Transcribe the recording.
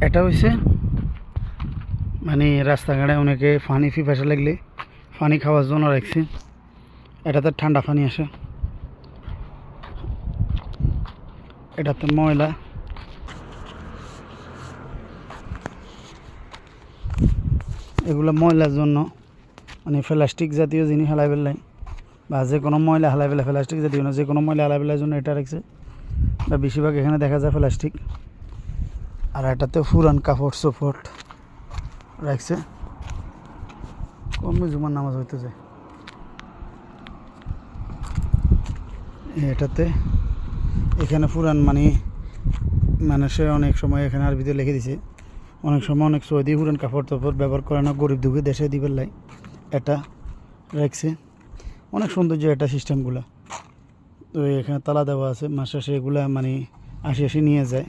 এটা হইছে মানে রাস্তাঘাটে অনেকে পানি পিপাসা লাগলে পানি খাওয়ার জন্য রাখছে। এটাতে ঠান্ডা পানি আসে। এটাতে ময়লা, এগুলো ময়লার জন্য মানে প্লাস্টিক জাতীয় জিনিস হালাই ফেললাই বা যে কোনো ময়লা হালাই ফেলে, প্লাস্টিক জাতীয় না যে কোনো ময়লা হালাই ফেলার জন্য এটা রাখছে। বা বেশিরভাগ এখানে দেখা যায় প্লাস্টিক। আর এটাতে পুরান কাপড় চোপড় রাখছে। কমে জুমার নামাজ হইতে যায়। এটাতে এখানে পুরান মানে মানুষের অনেক সময় এখানে আরবিতে লিখে দিছে, অনেক সময় অনেক সৌদি পুরান কাপড় টাপড় ব্যবহার করে না, গরিব দুঃখী দেশে দিবের লাই এটা রাখছে। অনেক সৌন্দর্য এটা সিস্টেমগুলো। তো এখানে তালা দেওয়া আছে, মাস শেষে এগুলা মানে আসি নিয়ে যায়।